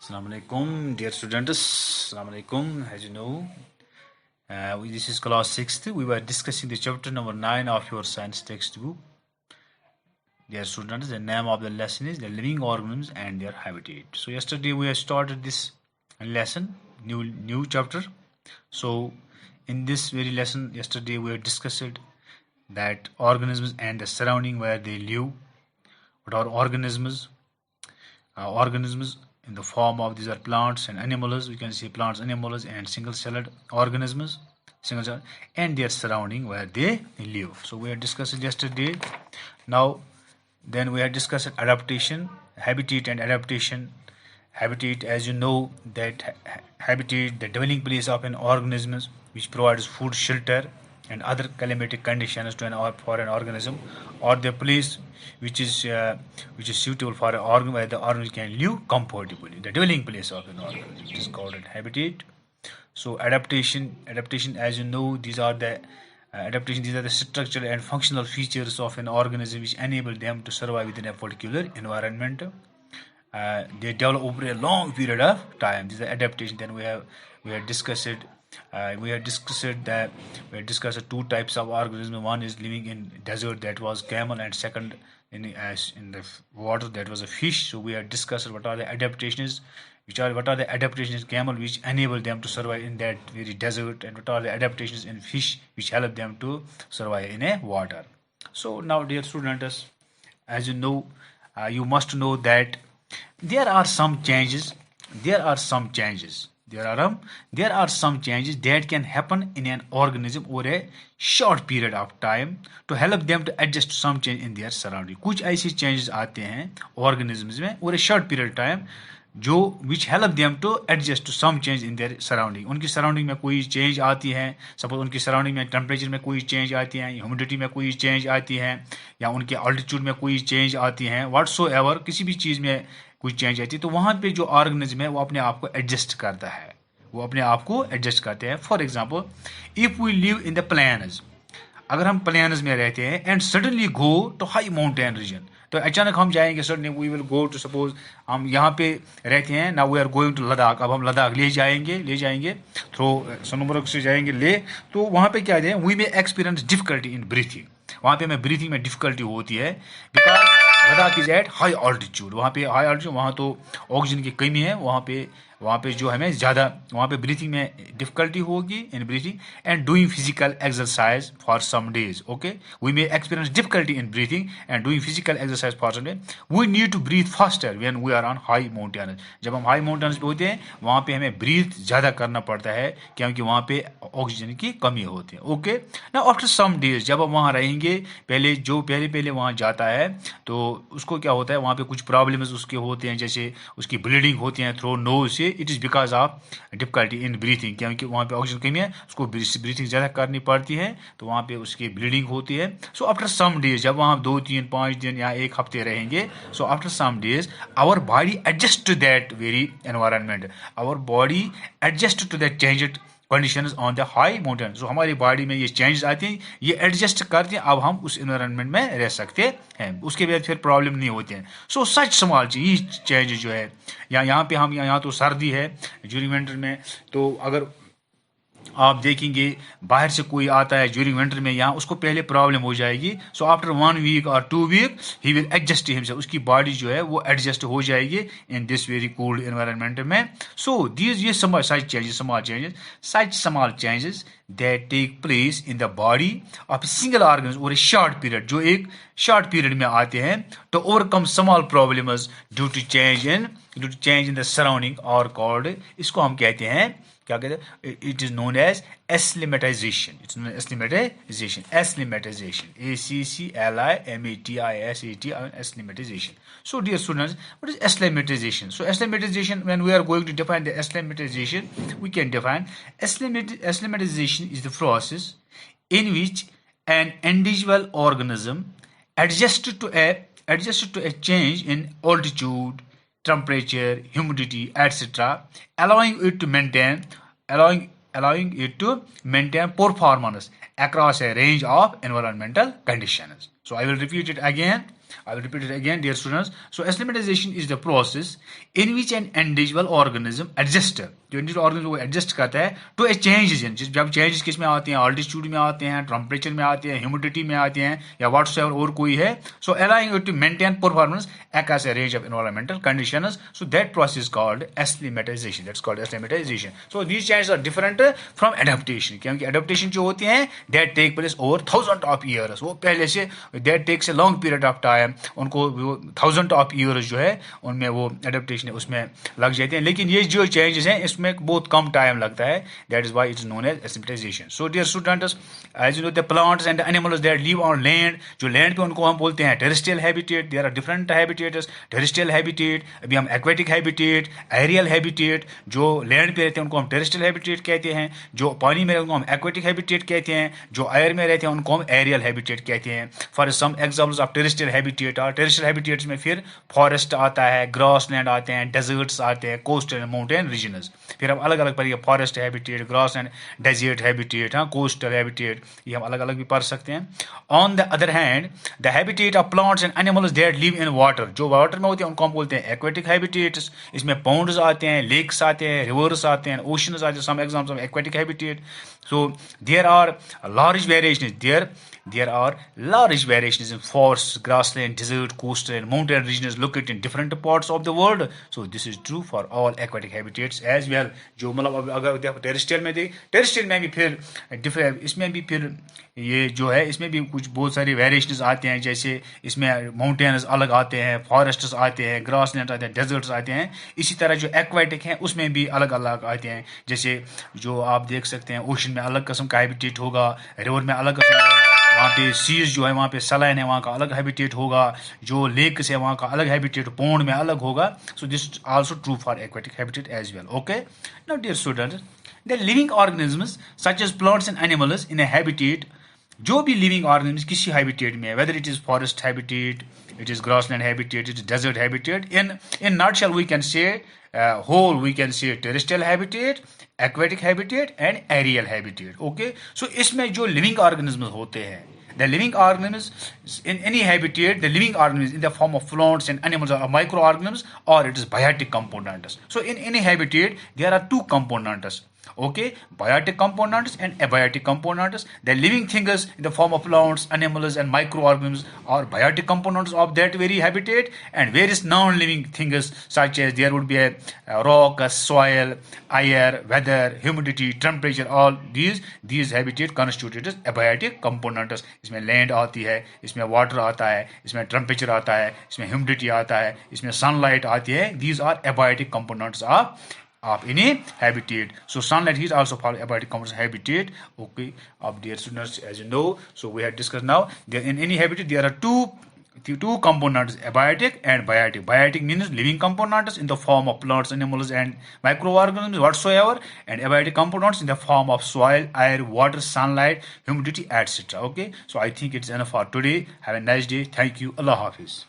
Assalamu alaikum, dear students. Assalamu alaikum. As you know, this is class 6th. We were discussing the chapter number 9 of your science textbook. Dear students, the name of the lesson is the living organisms and their habitat. So yesterday we have started this lesson, new chapter. So in this very lesson, yesterday we have discussed that organisms and the surrounding where they live. What are organisms? Organisms in the form of these are plants and animals. We can see plants, animals, and single-celled organisms, single-celled, and their surrounding where they live. So we had discussed it yesterday. Now, then we had discussed adaptation, habitat, and adaptation. Habitat, as you know, that habitat, the dwelling place of an organism, which provides food, shelter, and other climatic conditions to for an organism, or the place which is suitable for an organism where the organism can live comfortably. The dwelling place of an organism, it is called habitat. So adaptation, as you know, these are the adaptation. These are the structural and functional features of an organism which enable them to survive within a particular environment. They develop over a long period of time. This is the adaptation. Then we have discussed that we had discussed two types of organisms. One is living in desert, that was camel, and second in the water, that was a fish. So we had discussed what are the adaptations, what are the adaptations in camel which enable them to survive in that very desert, and what are the adaptations in fish which help them to survive in a water. So now, dear students, as you know, you must know that there are some changes there are some changes there are some changes that can happen in an organism over a short period of time to help them to adjust to some change in their surrounding. कुछ ऐसे changes आते हैं organisms में over a short period of time जो which help them to adjust to some change in their surrounding. उनकी surrounding में कोई change आती है, सपोज उनकी सराउंडिंग में टेम्परेचर में कोई चेंज आती है, ह्यूमिडिटी में कोई चेंज आती है, या उनके ऑल्टीट्यूड में कोई चेंज आती है, व्हाटसोएवर किसी भी चीज़ में कोई चेंज आती है, तो वहाँ पे जो ऑर्गेनिज्म है वो अपने आप को एडजस्ट करता है, वो अपने आप को एडजस्ट करते हैं. For example, if we live in the plains, अगर हम प्लेन्स में रहते हैं and suddenly go to high mountain region, तो अचानक हम जाएंगे, suddenly we will go to, suppose हम यहाँ पे रहते हैं, now we are going to Ladakh, अब हम लद्दाख ले जाएंगे थ्रू सोनमर्ग से जाएंगे ले, तो वहाँ पे क्या है, we may experience difficulty in breathing, वहाँ पे हमें ब्रीथिंग में डिफिकल्टी होती है, because Ladakh is at high altitude, वहाँ पे हाई ऑल्टीट्यूड, वहाँ तो ऑक्सीजन की कमी है, वहाँ पे जो हमें ज़्यादा, वहाँ पे ब्रीथिंग में डिफिकल्टी होगी in breathing, and doing physical exercise for some days. Okay, we may experience difficulty in breathing and doing physical exercise for some days. We need to breathe faster when we are on high mountain. जब हम high mountains पे होते हैं वहाँ पे हमें breathe ज़्यादा करना पड़ता है, क्योंकि वहाँ पे ऑक्सीजन की कमी होती है. ओके, ना आफ्टर सम डेज, जब हम वहाँ रहेंगे, पहले वहाँ जाता है तो उसको क्या होता है, वहाँ पे कुछ प्रॉब्लम्स उसके होते हैं, जैसे उसकी ब्लीडिंग होती है थ्रू नोज से, it is because of difficulty in breathing, क्योंकि वहाँ पे ऑक्सीजन कमी है, उसको ब्रीथिंग ज़्यादा करनी पड़ती है, तो वहाँ पे उसकी ब्लीडिंग होती है. सो आफ्टर सम डेज, जब वहाँ 2 3 5 दिन या 1 हफ्ते रहेंगे, so after some days our body adjust to that very environment, our body adjust to that changed conditions on the high mountain. So हमारी बॉडी में ये चेंजेस आते हैं, ये एडजस्ट करते हैं, अब हम उस एनवायरनमेंट में रह सकते हैं, उसके बाद फिर प्रॉब्लम नहीं होती है. सो सच स्मॉल चेंज जो है, यहाँ पे हम यहाँ तो सर्दी है ड्यूरिंग विंटर में, तो अगर आप देखेंगे बाहर से कोई आता है ड्यूरिंग विंटर में, यहाँ उसको पहले प्रॉब्लम हो जाएगी. सो आफ्टर 1 वीक और 2 week he will adjust himself, उसकी बॉडी जो है वो एडजस्ट हो जाएगी in this very cold environment में. सो दीज ये such small changes that take place in the body of a single organism over a short period, जो एक शॉर्ट पीरियड में आते हैं तो overcome small problems due to change in the surrounding और कॉल्ड, इसको हम कहते हैं, क्या कहते हैं, it is known as acclimatisation. ACCLIMATISAT, acclimatisation. So dear students, what is acclimatization? So acclimatization, when we are going to define the acclimatization, we can define acclimatization is the process in which an individual organism adjusts to a change in altitude, temperature, humidity, etc., allowing it to maintain performance across a range of environmental conditions. So I will repeat it again. I will repeat it again, dear students. So acclimatization is the process in which an individual organism adjusts, जो individual organism वो adjust करता है to A changes in, जब changes किस में आते हैं, altitude में आते हैं, टेम्परेचर में आते हैं, ह्यूमिडिटी में आते हैं, या व्हाट्सएवर और कोई है. So allowing it to maintain performance across a range of environmental conditions. So that process is called acclimatization. That's called acclimatization. So these changes are different from adaptation. क्योंकि adaptation जो होती हैं that take place over thousands of years. वो पहले से that takes a long period of time. उनको thousands of years जो है उनमें वो adaptation उसमें लग जाते हैं. लेकिन ये जो changes हैं इसमें बहुत कम time लगता है. That is why it is known as acclimatization. So dear students, as you know, the plants and the animals that live on land, जो land पे उनको हम बोलते हैं terrestrial habitat. There are different habitats. Terrestrial habitat, अभी हम aquatic habitat, aerial habitat, जो land पे रहते हैं उनको हम टेरेस्ट्रियल हैबिटेट कहते हैं, जो पानी में रहते हैं उनको हम एक्वेटिक हैबिटेट कहते हैं, जो एयर में रहते हैं उनको हम एरियल हैबिटेट कहते हैं. For some examples of terrestrial habitat और टेरेस्ट्रियल हैबिटेट्स में फिर फॉरेस्ट आता है, ग्रास लैंड आते हैं, डेजर्ट्स आते हैं, कोस्टल एंड माउंटेन रीजन्स. फिर हम अलग अलग पढ़ेंगे, forest habitat, grass and desert habitat, coastal habitat, ये हम अलग अलग भी पढ़ सकते हैं. On the other hand the habitat of plants and animals that live in water, जो वाटर में होते हैं उनको हम बोलते हैं एक्वेटिक हैबिटेट्स. इसमें पॉन्ड्स आते हैं, लेक्स आते हैं, रिवर्स आते हैं, ओशंस आते हैं. Some examples of aquatic habitat. So there are large variations. There are large variations in forests, grassland, desert, coastal, and mountain regions located in different parts of the world. So this is true for all aquatic habitats as well. जो मतलब अगर terrestrial में देख, terrestrial में भी फिर इसमें भी फिर ये जो है इसमें भी कुछ बहुत सारी वेरिएशंस आते हैं. जैसे इसमें माउंटेन्स अलग आते हैं, फॉरेस्ट्स आते हैं, ग्रासलैंड आते हैं, डेजर्ट्स आते हैं. इसी तरह जो एक्वाटिक हैं उसमें भी अलग अलग आते हैं. जैसे जो आप देख सकते हैं ओशन में अलग किस्म का हैबिटेट होगा, रिवर में अलग किस्म का, वहाँ पे सीज जो है वहाँ पे सलाइन है वहाँ का अलग हैबिटेट होगा, जो लेक्स है वहाँ का अलग हैबिटेट, पोंड में अलग होगा. So this also true for aquatic habitat as well. Okay, now dear students, the living organisms such as plants and animals in a habitat, जो भी लिविंग ऑर्गेनिज्म किसी हैबिटेट में है, whether it is forest habitat, it is grassland habitat, it is desert habitat. In nutshell we can say whole we can say terrestrial habitat, aquatic habitat and aerial habitat. Okay, so इसमें जो living organisms होते हैं, the living organisms in any habitat, the living organisms in the form of plants and animals are microorganisms or it is biotic components. So in any habitat there are two components. Okay, biotic components and abiotic components. The living things in the form of plants, animals and microorganisms are biotic components of that very habitat, and various non-living things such as there would be a rock, a soil, air, weather, humidity, temperature, all these habitat constituted as abiotic components. इसमें land आती है, इसमें water आता है, इसमें temperature आता है, इसमें humidity आता है, इसमें sunlight आती है. These are abiotic components of any habitat. So sunlight is also part of abiotic components habitat. Okay, of dear students, as you know, so we have discussed now there in any habitat there are two components, abiotic and biotic. Biotic means living components in the form of plants, animals and microorganisms whatsoever, and abiotic components in the form of soil, air, water, sunlight, humidity, etc. Okay, so I think it's enough for today. Have a nice day. Thank you. Allah Hafiz.